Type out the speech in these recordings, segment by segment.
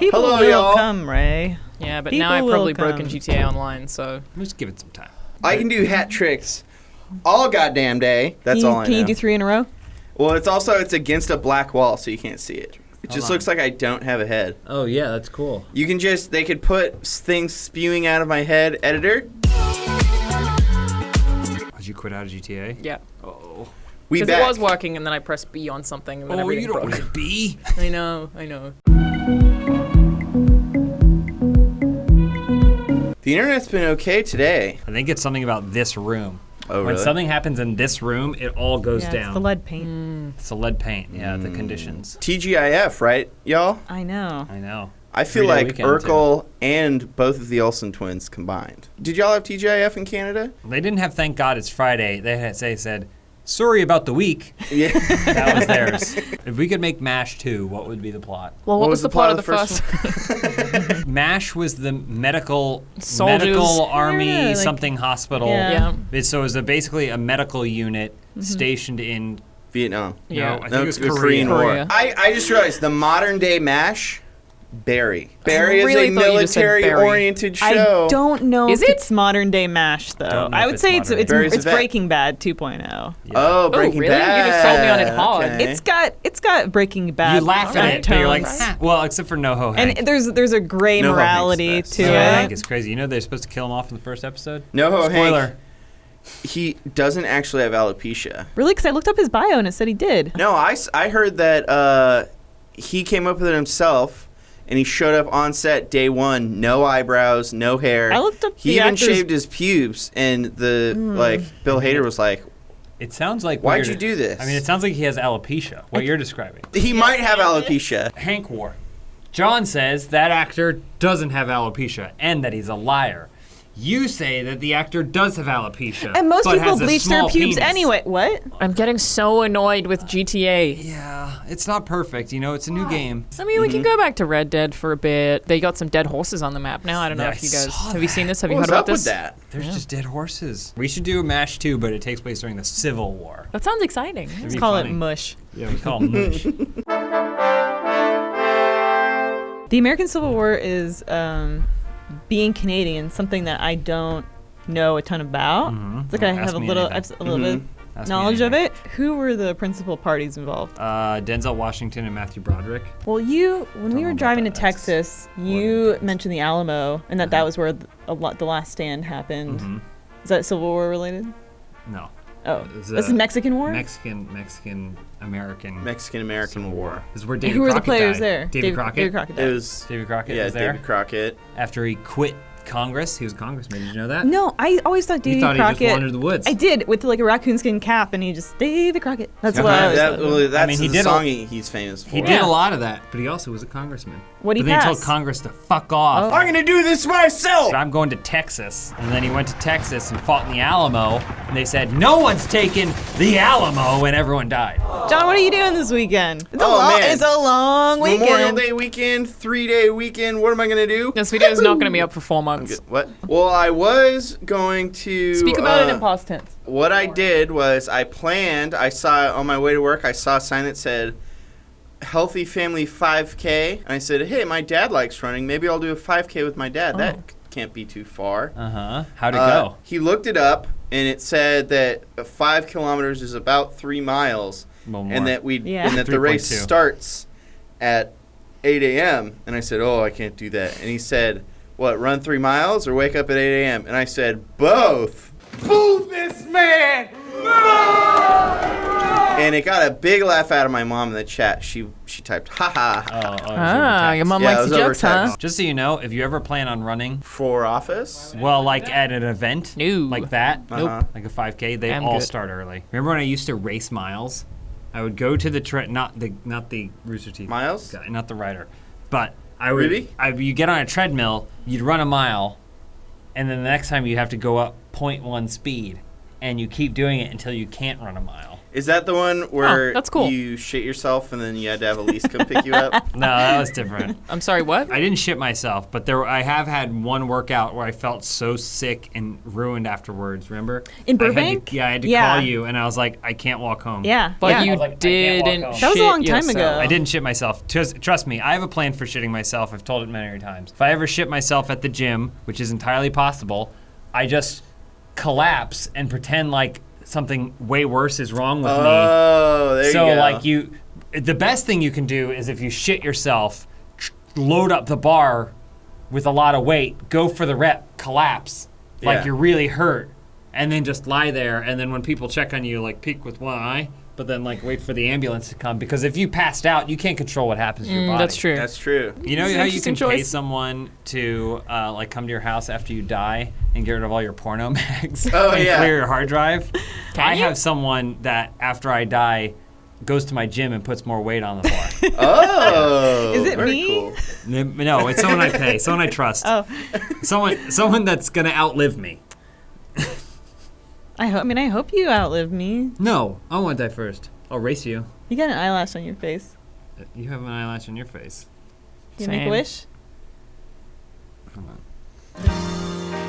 People Hello, will y'all. come, Ray. Yeah, but People now I've will probably come. broken GTA Online, so Just give it some time. I can do hat tricks all goddamn day. That's all I know. Can you do 3 in a row? Well, it's against a black wall, so you can't see it. It just looks like I don't have a head. Oh, yeah, that's cool. You can they could put things spewing out of my head. Editor, Did you quit out of GTA? yeah. Oh. we Because back. it was working, and then I pressed B on something, and then everything you don't broke. want to be? I know. The internet's been okay today. I think it's something about this room. Oh, When really? something happens in this room, it all goes Yeah, down. it's the lead paint. It's the lead paint, the conditions. TGIF, right, y'all? I know. I know. I feel 3-day like weekend, Urkel and both of the Olsen twins combined. Did y'all have TGIF in Canada? They didn't have Thank God It's Friday. They said, sorry about the week. Yeah. That was theirs. If we could make MASH 2, what would be the plot? Well, what was the plot of the first? MASH was the medical Soldiers. army Yeah, like- something hospital. Yeah. So it was basically a medical unit stationed in Vietnam. Yeah. I think No, it was the Korean. War. Korea. I just realized the modern day MASH, Barry. Barry really is a thought you just said Barry. military-oriented show. I don't know Is if it? it's modern day MASH though. Don't know I if would it's say it's modern. Barry's a it's vet. Breaking Bad 2.0. Oh, Breaking really? You Bad. just sold me on it hard. Okay. It's got Breaking Bad. You laugh at it, but you're like, tones. well, except for NoHo Hank. And there's a gray No, morality Hank's best. to NoHo Hank it. is crazy. You know they're supposed to kill him off in the first episode? No, Spoiler. Hank, he doesn't actually have alopecia. Really? Because I looked up his bio and it said he did. No, I heard that he came up with it himself, and he showed up on set day one, no eyebrows, no hair. I looked up He the even actor's- shaved his pubes, and Bill Hader was like, It sounds like "Why'd weird. you do this?" I mean, it sounds like he has alopecia, what you're describing. He might have alopecia. Hank wore. John says that actor doesn't have alopecia and that he's a liar. You say that the actor does have alopecia. And most but people has a bleach their small pubes penis. anyway. What? I'm getting so annoyed with GTA. Yeah, it's not perfect. You know, it's a new game. I mean, we can go back to Red Dead for a bit. They got some dead horses on the map now. I don't know Yeah, if you I guys saw have you seen this? Have you What's heard up about this? with that? There's just dead horses. We should do a MASH 2, but it takes place during the Civil War. That sounds exciting. It'd Let's be call funny. it mush. Yeah, we call them mush. The American Civil War is being Canadian, something that I don't know a ton about. It's like I Ask have a me little, anything. a little bit Ask me knowledge of anything. it. Who were the principal parties involved? Denzel Washington and Matthew Broderick. Well, when Don't we know were about driving to that. Texas, you mentioned the Alamo, and that was where the last stand happened. Mm-hmm. Is that Civil War related? No. Oh, It's, this is Mexican War. Mexican-American. Mexican-American War. This is where And David who were the Crockett players died. there? David Crockett. David Crockett. It died. was David Crockett yeah, was there. David Crockett. After he quit Congress, he was a congressman. Did you know that? No, I always thought You David thought he Crockett. just wandered the woods. I did with like a raccoon skin cap, and he just David Crockett. That's what I always That, thought. well, that's I mean, he the did song he's famous for. He did a lot of that, but he also was a congressman. What'd he But then he told pass? Congress to fuck off. I'm gonna do this myself. I'm going to Texas. And then he went to Texas and fought in the Alamo. And they said, no one's taken the Alamo, and everyone died. John, what are you doing this weekend? It's Oh, man. It's a long weekend. Memorial Day weekend, 3-day weekend. What am I gonna do? This video is not going to be up for 4 months. What? Well, I was going to Speak about it in past tense. What I did was I saw on my way to work, I saw a sign that said Healthy Family 5K. And I said, hey, my dad likes running. Maybe I'll do a 5K with my dad. That can't be too far. Uh-huh. How'd it go? He looked it up, and it said that 5 kilometers is about 3 miles. Well, more. And that Yeah. and that the race 3.2. starts at 8 a.m. And I said, oh, I can't do that. And he said, what, run 3 miles or wake up at 8 a.m.? And I said, both. Boo this man! And it got a big laugh out of my mom in the chat. She typed, haha. Your mom Yeah, it likes was the over jokes, huh? text. Just so you know, if you ever plan on running, For office? well, like at an event, No. like that, Uh-huh. like a 5K, they I'm all good. start early. Remember when I used to race miles? I would go to the not the Rooster Teeth Miles? guy, not the rider, but I would. Really? You get on a treadmill, you'd run a mile, and then the next time you have to go up 0.1 speed, and you keep doing it until you can't run a mile. Is that the one where that's cool. you shit yourself and then you had to have Elise come pick you up? No, that was different. I'm sorry, what? I didn't shit myself, but I have had one workout where I felt so sick and ruined afterwards. Remember? In Burbank? I had to call you, and I was like, I can't walk home. Yeah. But yeah. you I was like, I can't didn't walk home. That was a long shit time ago. yourself. I didn't shit myself. Trust me, I have a plan for shitting myself. I've told it many times. If I ever shit myself at the gym, which is entirely possible, I just collapse and pretend like something way worse is wrong with me. Oh, there So you go. like the best thing you can do is if you shit yourself, load up the bar with a lot of weight, go for the rep, collapse like Yeah. you're really hurt, and then just lie there. And then when people check on you, like peek with one eye, but then like wait for the ambulance to come, because if you passed out, you can't control what happens to your body. That's true. That's true. You know It's an how you interesting can pay choice. someone to like come to your house after you die and get rid of all your porno mags Oh, and yeah. clear your hard drive? I you? have someone that after I die goes to my gym and puts more weight on the bar. Oh. Is it very me? Cool. No, it's someone I pay, someone I trust. Oh, Someone that's gonna outlive me. I hope you outlive me. No, I want to die first. I'll race you. You got an eyelash on your face. You have an eyelash on your face. You make a Same. wish? Come on.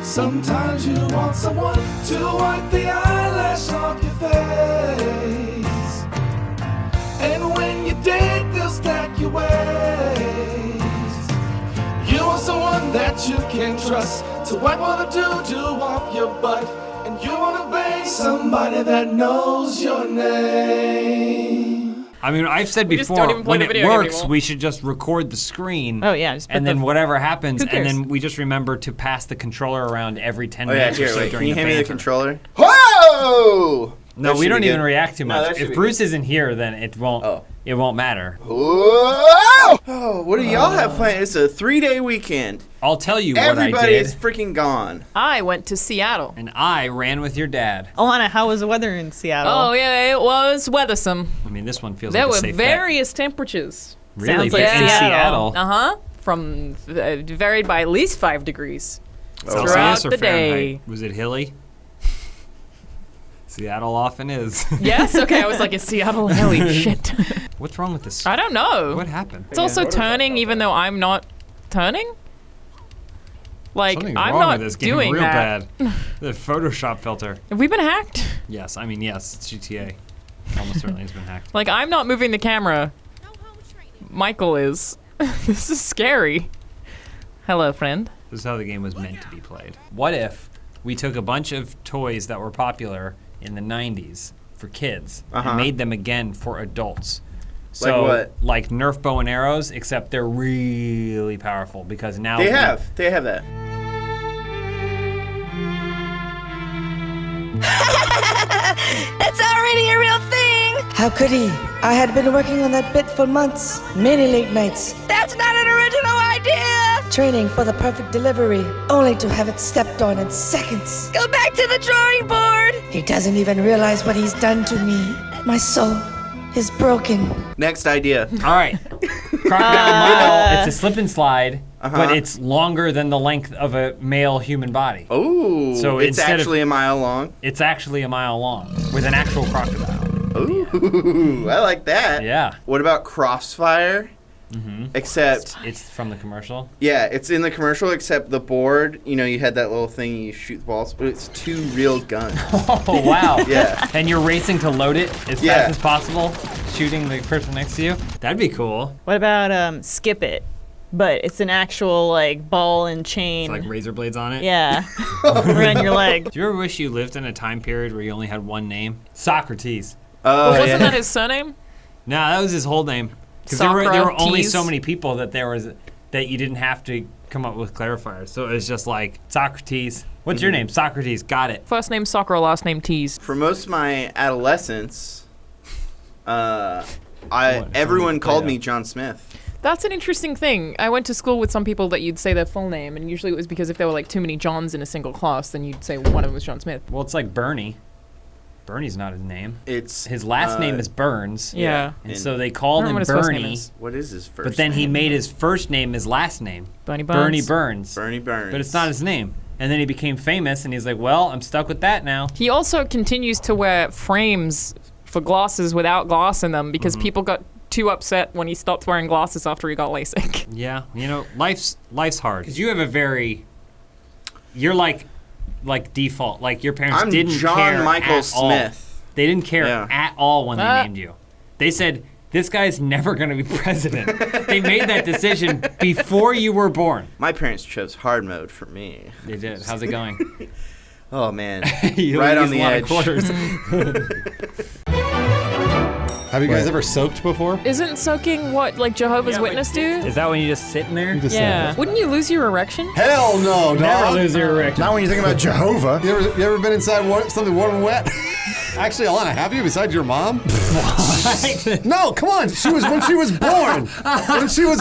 Sometimes you want someone to wipe the eyelash off your face. And when you're dead, they'll stack your ways. You want someone that you can trust to wipe all the doo-doo off your butt. And you want to be somebody that knows your name. I mean, I've said We just before, don't even play when the it video game works, anymore. we should just record the screen. Oh, yeah. Just put And the- then whatever happens, Who and cares? then we just remember to pass the controller around every 10 Oh yeah, minutes or here, so wait. Can during you the hand me the banter. controller? Whoa! No, That we should don't be even good. react too No, much. that should If be Bruce isn't here, then it won't. Oh. It won't matter. Whoa! Oh, what do y'all have planned? It's a 3-day weekend. I'll tell you what I Everybody did. is freaking gone. I went to Seattle. And I ran with your dad. Alana, how was the weather in Seattle? Oh, yeah, it was weathersome. I mean, this one feels There like a were safe various temperatures. bet. Really? Sounds like in Seattle. Uh-huh. From varied by at least 5 degrees. Celsius Throughout or the day. Fahrenheit? Was it hilly? Seattle often is. Yes? Okay, I was like, is Seattle hilly? Shit. What's wrong with this? I don't know. What happened? It's also turning even though I'm not turning. Like, Something's I'm wrong not with this game doing real that. bad. The Photoshop filter. Have we been hacked? Yes, I mean, yes, it's GTA. Almost certainly has been hacked. Like, I'm not moving the camera. Michael is. This is scary. Hello, friend. This is how the game was meant to be played. What if we took a bunch of toys that were popular in the 90s for kids Uh-huh. and made them again for adults? So, what? like Nerf bow and arrows, except they're really powerful because now They have that. That's already a real thing! How could he? I had been working on that bit for months, many late nights. That's not an original idea! Training for the perfect delivery, only to have it stepped on in seconds. Go back to the drawing board! He doesn't even realize what he's done to me. My soul is broken. Next idea. All right. Crocodile Mile, it's a slip and slide, Uh-huh. but it's longer than the length of a male human body. Oh, So it's instead of- actually a mile long. It's actually a mile long with an actual crocodile. Ooh, I like that. Yeah. What about Crossfire? Except, It's from the commercial. yeah, it's in the commercial, except the board, you had that little thing you shoot the balls, but it's 2 real guns. Oh, wow. Yeah. And you're racing to load it as Yeah. fast as possible, shooting the person next to you. That'd be cool. What about Skip It? But it's an actual, like, ball and It's chain. like razor blades on it. Yeah. Around your leg. Do you ever wish you lived in a time period where you only had one name? Socrates. Oh, Wasn't yeah. that his surname? No, that was his whole name. Because there were only so Socrates. many people that you didn't have to come up with clarifiers. So it was just like Socrates. What's your name? Socrates. Got it. First name Soccer, last name Tease. For most of my adolescence, What, everyone somebody called play me it. John Smith. That's an interesting thing. I went to school with some people that you'd say their full name, and usually it was because if there were like too many Johns in a single class, then you'd say one of them was John Smith. Well, it's like Bernie. Bernie's not his name. It's His last name is Burns. Yeah. And so they called I don't him know what his first name Bernie. is. What is his first? But then he name? made his first name his last name. Bernie Burns. Bernie Burns. Bernie Burns. But it's not his name. And then he became famous, and he's like, well, I'm stuck with that now. He also continues to wear frames for glasses without glass in them because people got too upset when he stopped wearing glasses after he got LASIK. Yeah, life's hard. Because you have a you're like default. Like your parents I'm didn't John care Michael at Smith. all. They didn't care at all when they Ah. named you. They said, this guy's never going to be president. They made that decision before you were born. My parents chose hard mode for me. They did. How's it going? Oh, man. You Right use on a the lot of edge. quarters. Have you guys ever soaked before? Isn't soaking what like Jehovah's Witness do? Is that when you just sitting there? Just Yeah. saying. Wouldn't you lose your erection? Hell no, dog. Never lose your erection. Not when you think about Jehovah. You ever been inside something warm and wet? Actually, Alana, have you besides your mom? What? No, come on. She was when she was born. When she was